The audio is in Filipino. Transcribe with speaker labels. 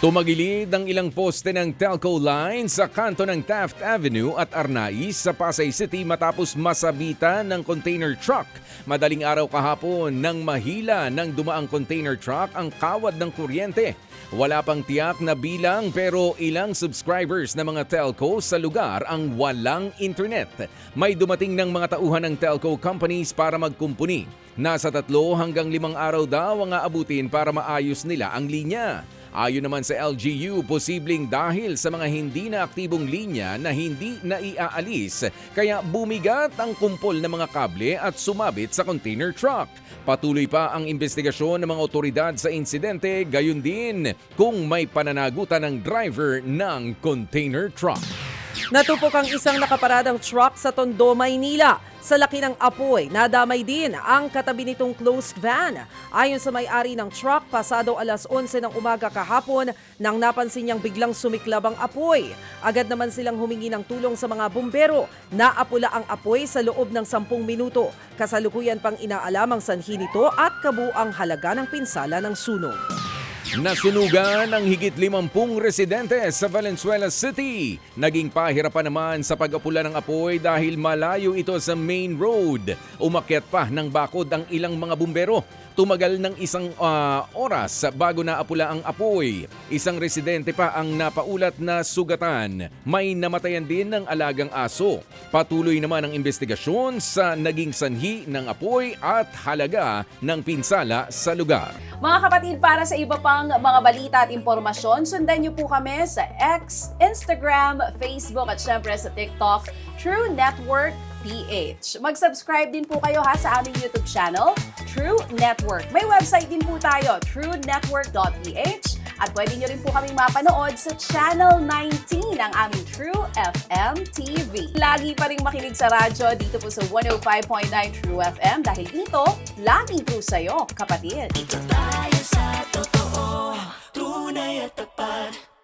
Speaker 1: Tumagilid ang ilang poste ng telco line sa kanto ng Taft Avenue at Arnaiz sa Pasay City matapos masabitan ng container truck. Madaling araw kahapon nang mahila ng dumaang container truck ang kawad ng kuryente. Wala pang tiyak na bilang pero ilang subscribers ng mga telco sa lugar ang walang internet. May dumating ng mga tauhan ng telco companies para magkumpuni. Nasa 3 hanggang 5 araw daw ang aabutin para maayos nila ang linya. Ayon naman sa LGU, posibleng dahil sa mga hindi na aktibong linya na hindi naiaalis, kaya bumigat ang kumpol ng mga kable at sumabit sa container truck. Patuloy pa ang investigasyon ng mga otoridad sa insidente, gayon din kung may pananagutan ng driver ng container truck.
Speaker 2: Natupok ang isang nakaparadang truck sa Tondo, Maynila. Sa laki ng apoy, nadamay din ang katabi nitong closed van. Ayon sa may-ari ng truck, pasado alas 11 ng umaga kahapon nang napansin niyang biglang sumiklab ang apoy. Agad naman silang humingi ng tulong sa mga bumbero. Naapula ang apoy sa loob ng 10 minuto. Kasalukuyan pang inaalam ang sanhi nito at kabuang halaga ng pinsala ng sunog.
Speaker 1: Nasunugan ang higit 50 residente sa Valenzuela City. Naging pahirapan naman sa pag-apula ng apoy dahil malayo ito sa main road. Umakyat pa ng bakod ang ilang mga bumbero. Tumagal ng isang oras bago naapula ang apoy. Isang residente pa ang napaulat na sugatan. May namatayan din ng alagang aso. Patuloy naman ang investigasyon sa naging sanhi ng apoy at halaga ng pinsala sa lugar.
Speaker 3: Mga kapatid, para sa iba pang mga balita at impormasyon, sundan niyo po kami sa X, Instagram, Facebook at syempre sa TikTok, True Network PH. Mag-subscribe din po kayo sa aming YouTube channel, True Network. May website din po tayo, truenetwork.ph, at pwede nyo rin po kaming mapanood sa Channel 19 ng aming True FM TV. Lagi pa rin makinig sa radyo dito po sa 105.9 True FM dahil ito, lagi po sa'yo, kapatid.
Speaker 4: Ito tayo sa